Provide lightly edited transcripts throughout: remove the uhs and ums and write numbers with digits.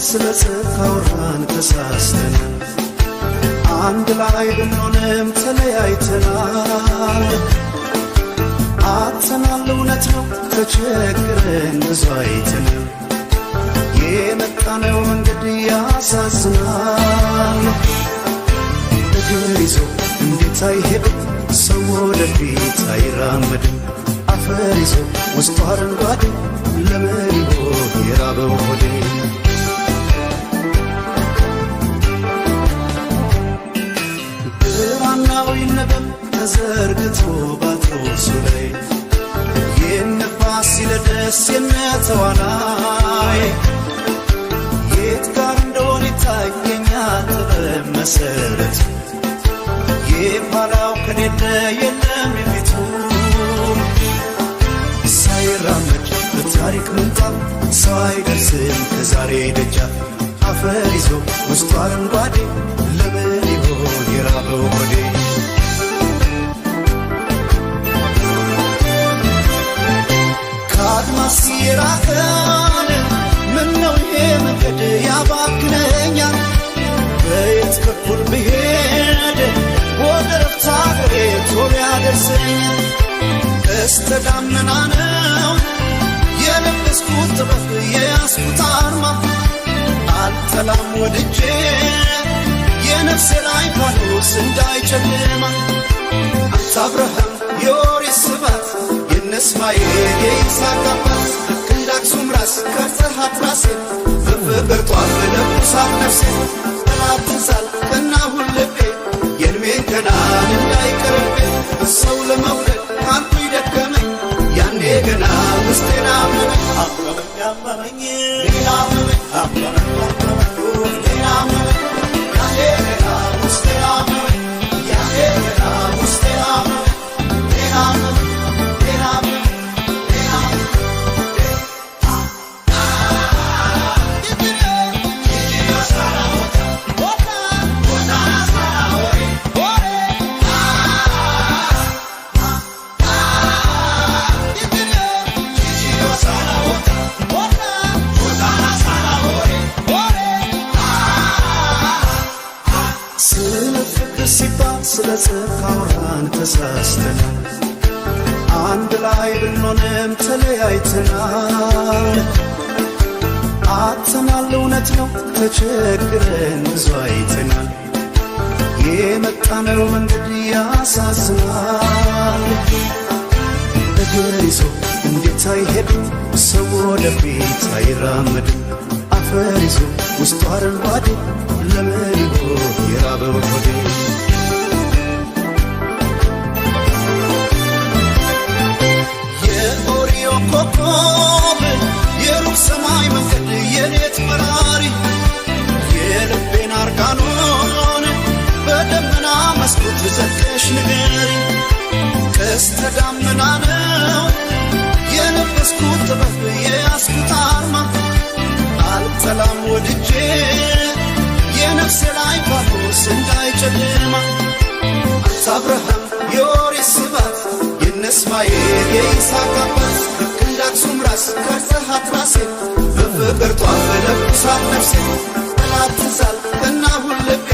ስለጽፋውራን ተሳስተን አንድ ላይ ብንሆንም ተለያይተናል አጥተናል እውነት ነው ተቸግረን ብዙ አይተን የመጣነው መንገድ ያሳዝናል እግር ይዞ እንዴት አይሄድም ሰው ወደፊት አይራመድም አፈር ይዞ ውስጡ አረንጓዴ ለምን ይሆን የራበው ሆዴ ብራናው ይነበብ ተዘርግቶ ባትሮሱ ላይ የነፋስ ሲለደስ የነተዋናይ የት ጋር እንደሆነ ይታየኛል ጥበብ መሰረት የኋላው ከሌለ የለም የፊቱ ሳይራመድ በታሪክ ምንጣፍ ሰው አይደርስም ከዛሬ ደጃፍ አፈር ይዞ ውስጡ አረንጓዴ ለምን ይሆን የራበው ሆዴ ከአድማስ የራቀን ምነው ይሄ መንገድ ያባክነኛል በየት በኩል ብሄድ ወደ ረፍታ አገሬ ቶሎ ያደርሰኛል ቀስተ ደመና ነው የለበስኩት ጥበብ የያዝኩት አርማ አልጠላም ወድጄ የነፍሴ ላይ ፋኖስ እንዳይጨልማ አንተ አብርሃም የኦሪት ስባት የነ እስማኤል የይስሐቅ አባት እንደ አክሱም ራስ ቀርጸሃት ራሴን በፍቅር ጧፍ ለብሳት ነፍሴን ጠላትን ሳል ቀናሁን ልቤ የዕድሜን ገናን እንዳይቀርብኝ ሰው ለመውደድ አንቱ ይደከመኝ ያኔ ገና ውስጤን አመመኝ አመመኝ ሌላ አመመኝ አመመኝ ሌላ አመመኝ ያኔ ገና ውስጤን አመመኝ ያኔ ገና ውስጤን አመመኝ ሌላ አመመኝ ሌላ አመመኝ ሌላ ስለጽፋውራን ተሳስተን አንድ ላይ ብንሆንም ተለያይተናል አጥተናል እውነት ነው ተቸግረን ብዙ አይተናል የመጣነው መንገድ ያሳዝናል እግር ይዞ እንዴት አይሄድም ሰው ወደፊት አይራመድም አፈር ይዞ ውስጡ አረንጓዴ ለምን ይሆን የራበው ሆዴ ኮከብ የሩቅ ሰማይ መንገድ የሌት በራሪ የልቤን አርጋኖን በደመና መስኮት ዘልቀሽ ንገሪ ቀስተ ደመና ነው የለበስኩት ጥበብ የያዝኩት አርማ አልጠላም ወድጄ የነፍሴ ላይ ፋኖስ እንዳይጨልማ አንተ አብርሃም የኦሪት ስባት የነ እስማኤል የይስሐቅ አባት እንደ አክሱም ራስ ቀርጸሃት ራሴን በፍቅር ጧፍ ለብሳት ነፍሴን ጠላትን ሳል ቀናሁን ልቤ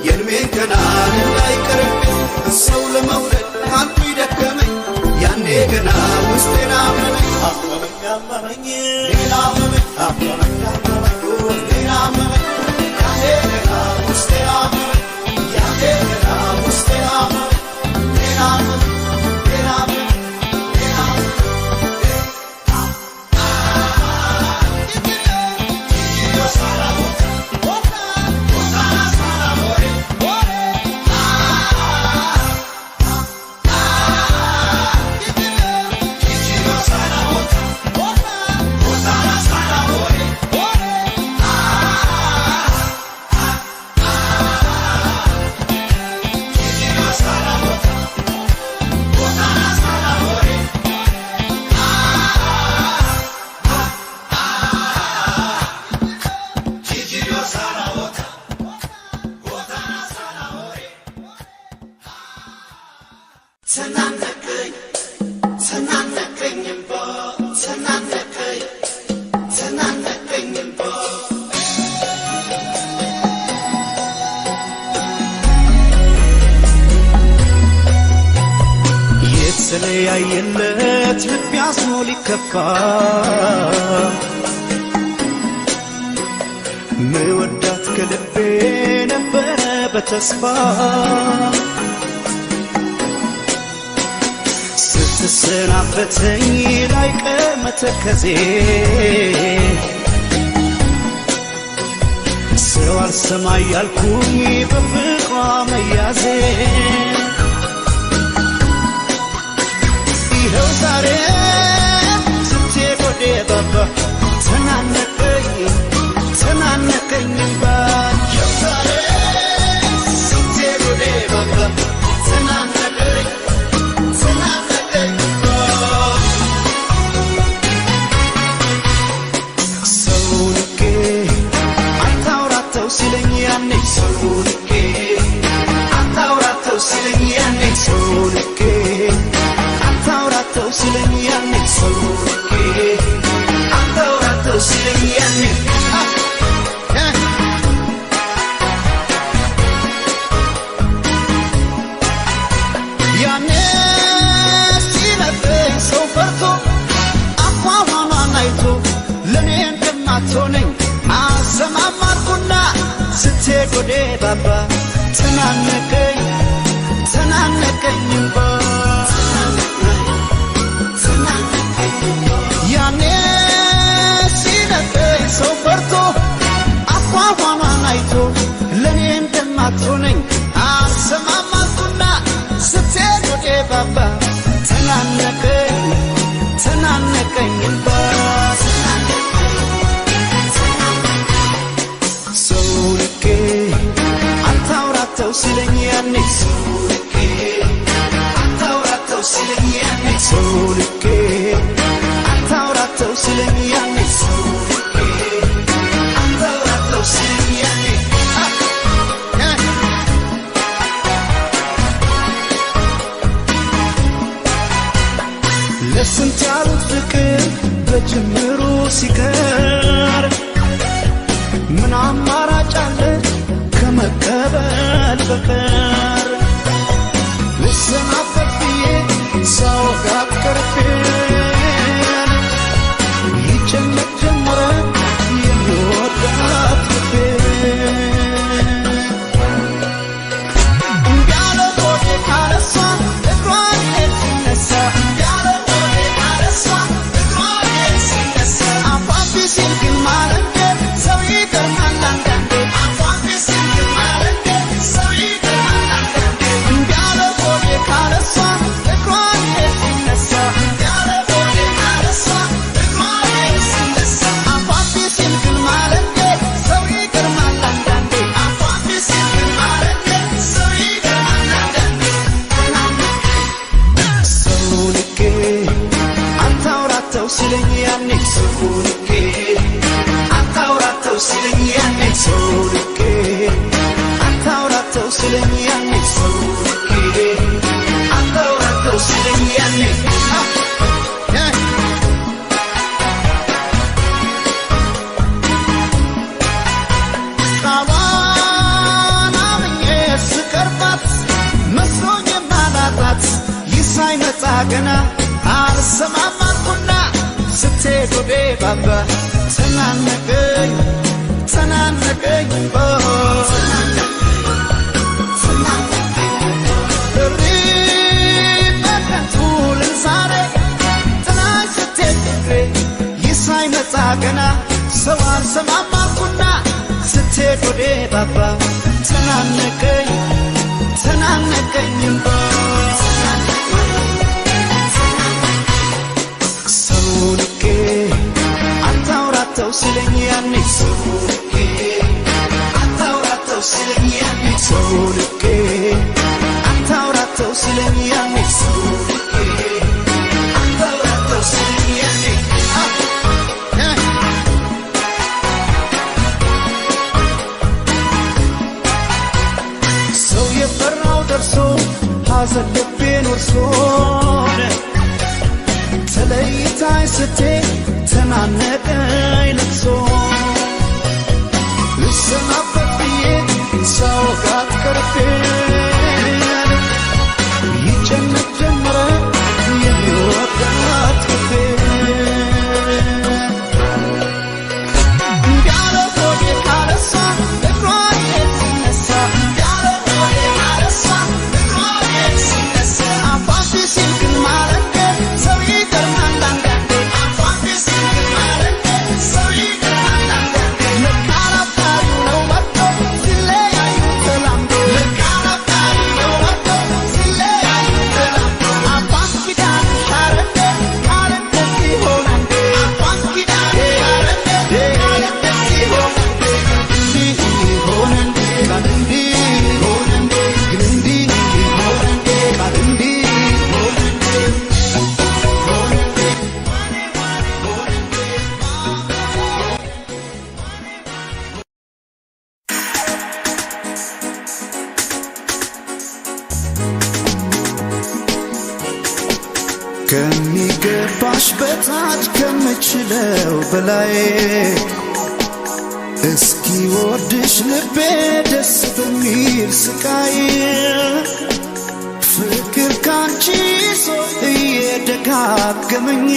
የዕድሜን ገናን እንዳይቀርብኝ ሰው ለመውደድ አንቱ ይደከመኝ ያኔ ገና ውስጤን አመመኝ አመመኝ አመመኝ ሌላ አመመኝ አመመኝ አመመኝ ሌላ አመመኝ ያኔ ገና ውስጤን አመመኝ ያኔ ገና ውስጤን አመመኝ ሌላ አመመኝ አዝኖ ሊከፋ መወዳት ከልቤ ነበረ በተስፋ ስትሰናበተኝ ላይቀር መተከዜ ሰው አልሰማ ያልኩኝ በፍቅሯ መያዜ ይኸው ዛሬ ስትሄድ ወደ ባባ ተናነቀኝ ይኸው ዛሬ ስትሄድ ወደ ባባ ተናነቀኝ ሰው ልኬ አታውራተው ሲለኝ ያኔ ሰው ልኬ አታውራተው ሲለኝ ያኔ ሰው ልኬ አታውራተው ሲለኝ ያኔ ሰው ልኬ አታውራተው ሲለኝ ያኔ ያኔ ሲነግረኝ ሰው ፈርቶ አፏኗን አይቶ ለኔ እንደማትሆነኝ አሰማማልኩና ስትሄድ ወደ ባባ ተናነቀኝ እንባ ያኔ ሲነግረኝ ሰው ፈርቶ አፏኗን አይቶ ለኔ እንደማትሆነኝ አሰማማልኩና ስትሄድ ወደ ባባ ተናነቀኝ እንባ ሰው ልኬ አታውራተው ሲለኝ ያኔ ሰው ልኬ አታውራተው ሲለኝ ያኔ ሰው ልኬ አታውራተው ሲለኝ ያኔ ሰው ልኬ አታውራተው ሲለኝ ያኔ ለስንት ያሉት ፍቅር በጅምሩ ሲቀር ምን አማራጭ አለ ከመቀበል በቀር ልሰናበት ብዬ ሳወጋት ቀርቤን ይጨነቅ ጀመረ የሚወዳት ልቤን እንዲያለ ሆዴ ካለሷ እግሯን ሲነሳ እንዲያለ ሆዴ ካለሷ እግሯን ሲነሳ አፏፊ ሲል ግን ማለንደ ሰው ይገርማል አንዳንዴ አፏፊ ሲል ግን ማለንደ ሰው ይገርማል አንዳንዴ እንዲያለ ሆዴ ካለሷ እግሯን ሲነሳ እንዲያለ ሆዴ ካለሷ እግሯን ሲነሳ አፏፊ ሲል ግን ማለንደ ሰው ይገርማል አንዳንዴ አፏፊ ሲል ግን ማለንደ ሰው ይገርማል አንዳንዴ ሰው ልኬ አታውራተው ሲለኝ ያኔ ሰው ልኬ አታውራተው ሲለኝ ያኔ ሰው ልኬ አታውራተው ሲለኝ ያኔ ሰው ልኬ አታውራተው ሲለኝ ያኔ ቃሏን አምኜ ስቀርባት መስሎኝ የማላጣት ይህ ሳይመጣ ገና አልሰማማልኩና ስትሄድ ወደ ባባ ተናነቀኝ እሪ በከንቱ ልንሳሬ ጥላኝ ስትሄድ ፍቅሬ ይህ ሳይመጣ ገና ሰው አልሰማማልኩና ስትሄድ ወደ ባባ ተናነቀኝ እንባ ሰው ልኬ አታውራተው ሲለኝ ያኔ ሰው ልኬ አታውራተው ሲለኝ ያኔ ሰው ልኬ አታውራተው ሲለኝ ያኔ ሰው ልኬ አታውራተው ሲለኝ ያኔ ሰው የፈራው ደርሶ ሐዘን ልቤን ወርሶን ተለይታኝ ስትሄድ ተናነቀኝ ልቅሶ ልሰናበት ብዬ ሳወጋት ቀርቤ በታች ከምችለው በላይ እስኪ ወድሽ ልቤ ደስ በሚል ስቃይ ፍቅር ካንቺ ሰው እየደጋገመኝ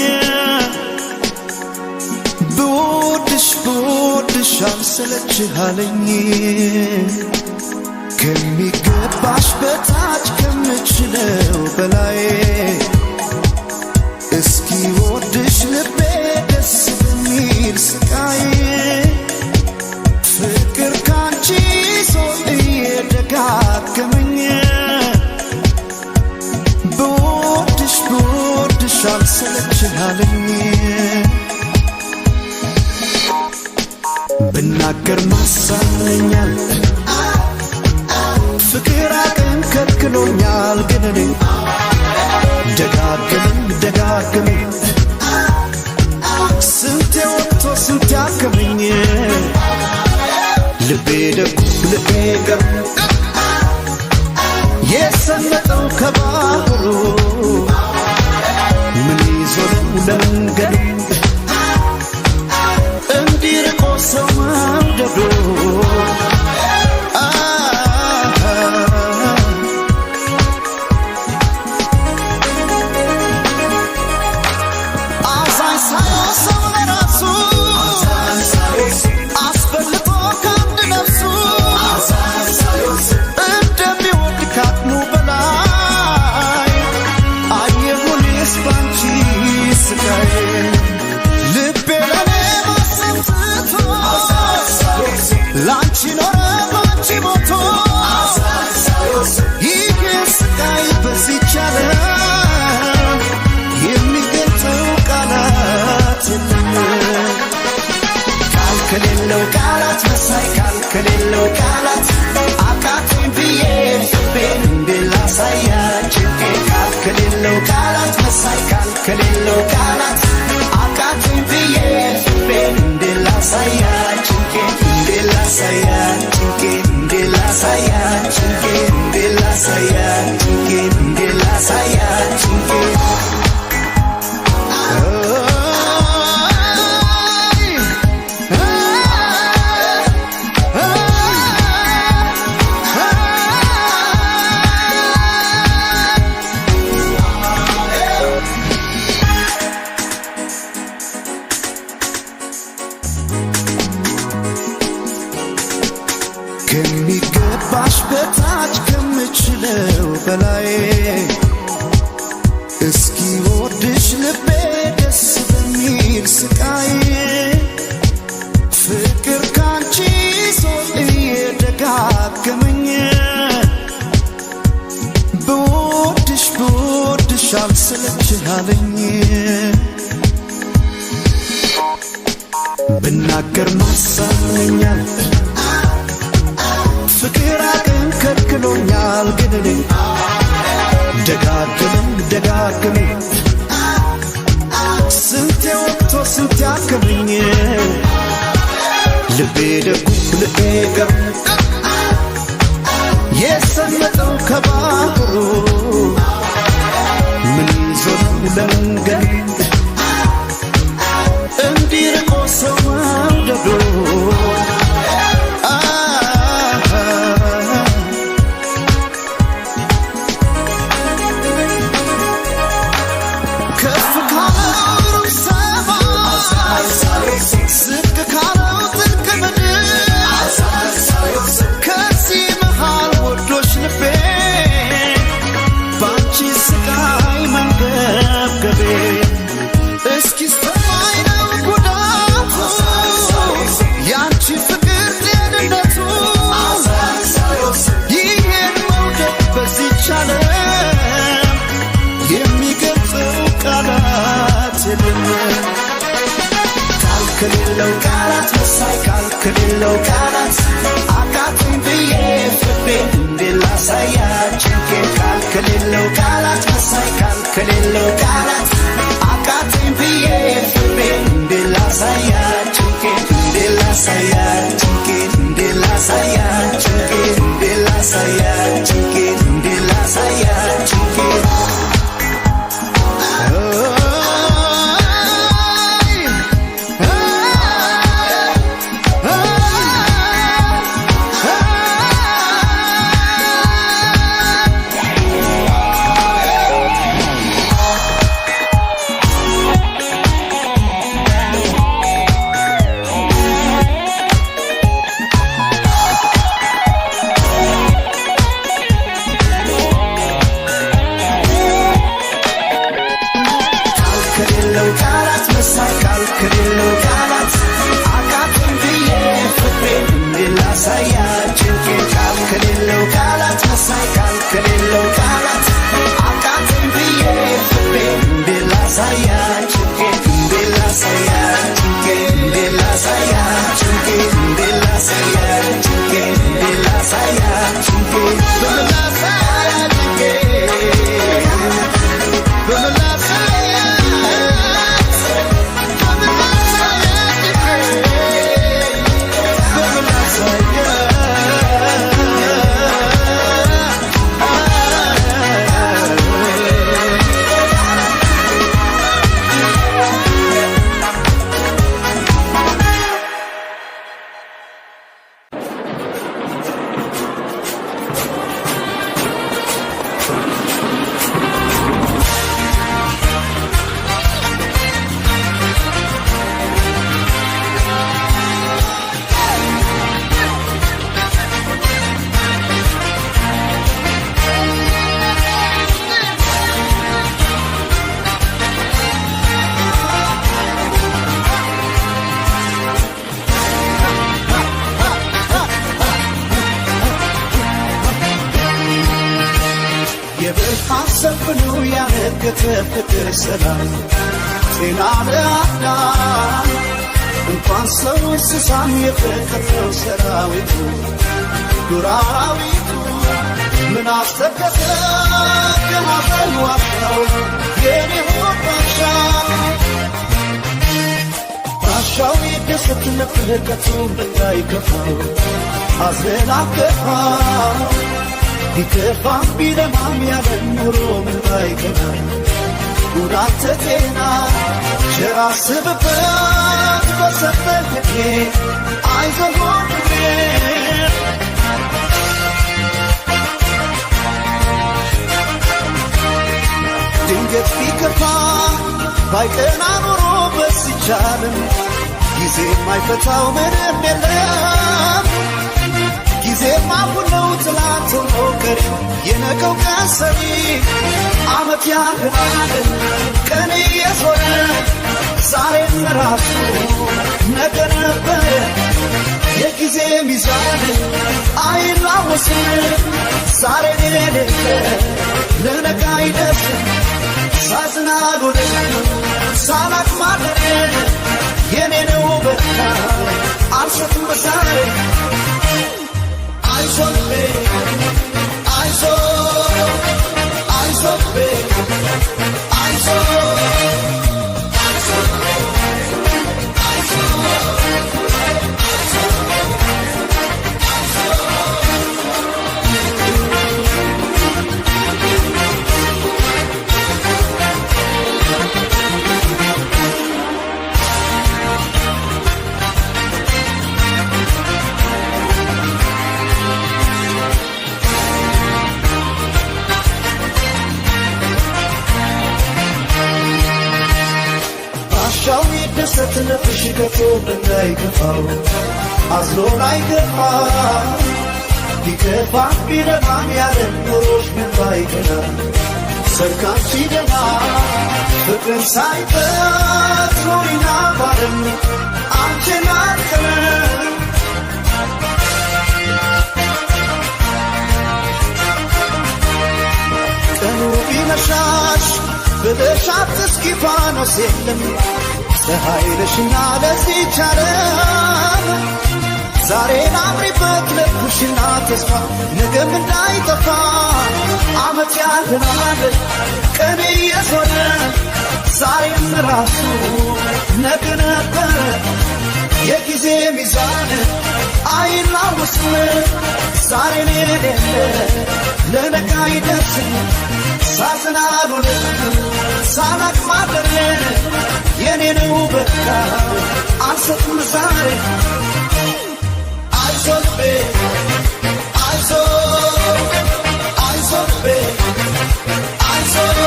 ብወድሽ አልሰለችህ አለኝ ከሚገባሽ በታች ከምችለው በላይ እስኪ ወድሽ ልቤ ደስ በሚል ስቃይ ፍቅር ካንቺ ሰው እየደጋገመኝ ብወድሽ አልሰለችህ አለኝ ብናገር ማሳመኛል ፍቅር አቅም ከልክሎኛል ግን እኔ ደጋግመኝ ስንቴ ወጥቶ ስንቴ አከመኝ ልቤ ደጉ ልቤ ገሩ የሰመጠው ከባህሩ ምን ይዞ ነው ለመንገዱ እንዲርቆ ሰው መውደዱ ከሌለው ቃላት መሳይ ከሌለው ቃላት አቃተኝ ብዬ ልቤን እንድላሳያችሁ ከሌለው ቃላት መሳይ ከሌለው ቃላት አቃተኝ ብዬ ልቤን እንድላሳያችሁ ከሚገባሽ በታች ከምችለው በላይ እስኪ ወድሽ ልቤ ደስ በሚል ስቃይ ፍቅር ካንቺ ሰው እየደጋገመኝ ብወድሽ አልሰለችህ አለኝ ብናገር ማሳመኛል ፍቅር አቅም ከልክሎኛል ግን እኔ ደጋግመኝ ስንቴ ወጥቶ ስንቴ አከመኝ ልቤ ደጉ ልቤ ገሩ የሰመጠው ከባህሩ ምን ይዞ ነው ለመንገዱ እንዲርቆ ሰው መውደዱ ከሌለው ቃላት መሳይ ከሌለው ቃላት አቃተኝ ብዬ ፍቅሬን እንድላሳያችሁ ከሌለው ቃላት መሳይ ከሌለው ቃላት አቃተኝ ብዬ ፍቅሬን እንድላሳያችሁ ቃላት አቃተኝ ብዬ ፍቅሬን እንዴት ላሳያት ጭንቄን ቃል ከሌለው ቃላት መሳይ ቃል ከሌለው ቃላት አቃተኝ ብዬ ፍቅሬን እንዴት ላሳያት ጭንቄን እንዴት ላሳያት ጭንቄን እንዴት ላሳያት ጭንቄን እንዴት ላሳያት ጭንቄን እንዴት ላሳያት ጭንቄን በምን ላሳያት ጭንቄን በምን ላሳያት በምን ላሳያት ጭንቄን በምን ላሳያት ሰፍኑ ያነገተ ፍቅር ሰላም ጤና ለአዳም እንኳን ሰው እንስሳም የፈጠረው ሰራዊቱ ዱር አራዊቱ ምን አስተከተ ከማፈን ዋሻው የኔ ሆድ ባሻው ይደሰት ለፍለቀቱ እንዳይከፋው ሐዘን አከፋው ቢከፋም ቢለማም ያለን ኑሮ ምን ባይገና ጉዳት ጤና ቸር አስብበት በሰጠህ ዕድሜ አይዞህ ወንድሜ ድንገት ቢከፋ ባይቀና ኑሮ በዚች ዓለም ጊዜ የማይፈታው ምንም የለም ጊዜማ ሁሉ ትላንት ሆኖ ቀሪ የነገው ቀን ሰሪ ዓመት ያህላል ቀን እየዞረ ዛሬም ራሱ ነገ ነበረ የጊዜ ሚዛን አይላወስም ዛሬን የሌለ ለነገ አይደርስም ሳዝናሉን ሳላቅ ማደር የኔ ነው በቃ አልሰትም ዛሬ አይዞህ አይዞህ አይዞህ አይዞህ ደሰት ነፍሽ ከቶ እንዳይከፋው አዝሎ ላይገፋ ቢከፋ ቢለማም ያለን ኖሮሽ ምን ባይገና ሰርካም ሲደማ ፍቅር ሳይፈት ኖሪና ባለም አንቺን አልቀረ ቀኑ ቢመሻሽ ብለሻት እስኪ ፋኖስ የለም ፀሐይ ነሽና ለዚች ዓለም ዛሬን አምሪበት ለኩሽና ተስፋ ነገም እንዳይጠፋ ዓመት ያህላል ቀን እየዞረ ዛሬም ራሱ ነገ ነበረ የጊዜ ሚዛን አይላወስም ዛሬን የሌለ ለነገ አይደርስም ሳዝናሉን ሳላቅ ማደር የኔ ነው በቃ አልሰጥም ዛሬ አይዞህ አይዞህ አይዞህ አይዞህ አይዞህ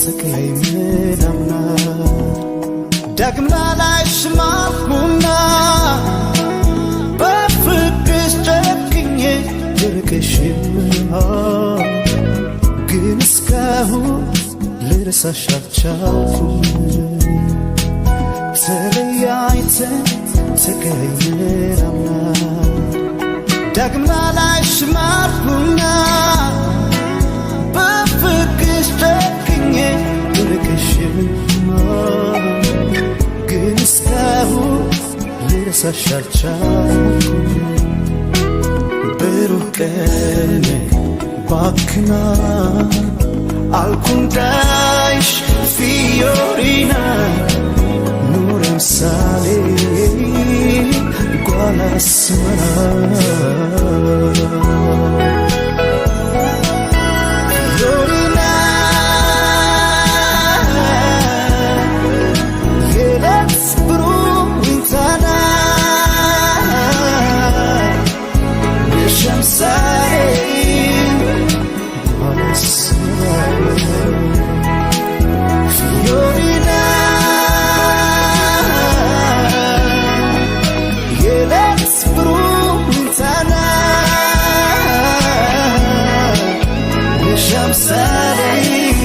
ተቀይመናምና ዳግም ላላይሽ ማልኩና በፍቅርሽ ጨክኜ ልርቅሽማ ግን እስካሁን ልረሳሽ አልቻልኩም ተለያይተን ተቀይመናምና ዳግም ላላይሽ ማልኩና በፍቅርሽ ጨክኜ ልርቅሽማ ግን እስካሁን ልረሳሽ አልቻልኩም ብሩህ ቀን ባክና alcuntais fiorina nurem sale gualasmana fiorina yeles bruintana nisham sale Fiorina, yeles bruintana, nisham salim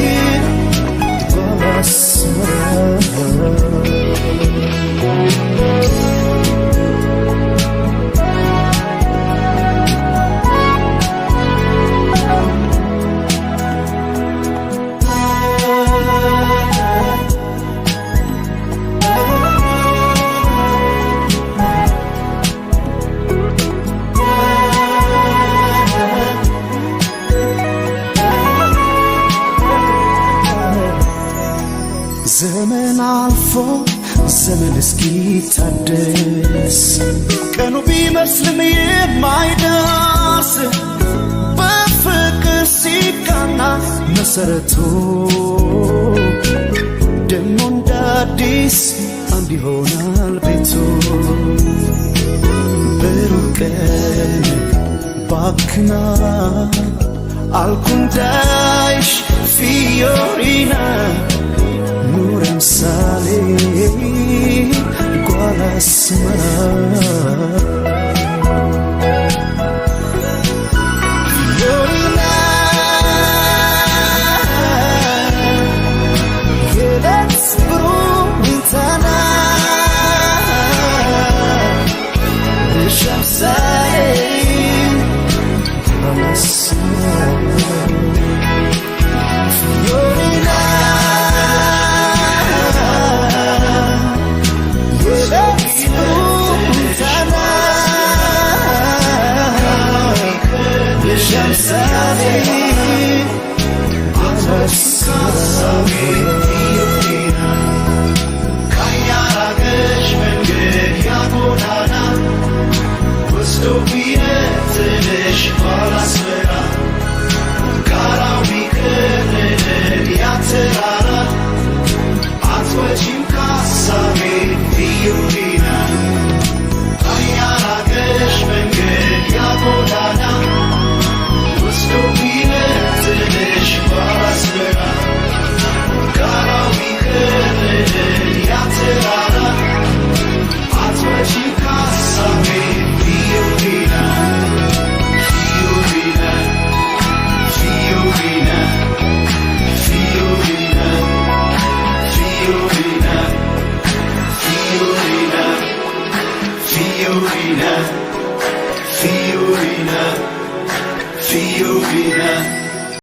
ዘመን አልፎ ዘመን እስኪታደስ ቀኑ ቢመስልም የማይደርስ በፍቅር ሲቃና መሰረቱ ደሞ እንደ አዲስ አንድ ይሆናል ቤቱ ብሩህ ቀን ባክና alcuntais fiorina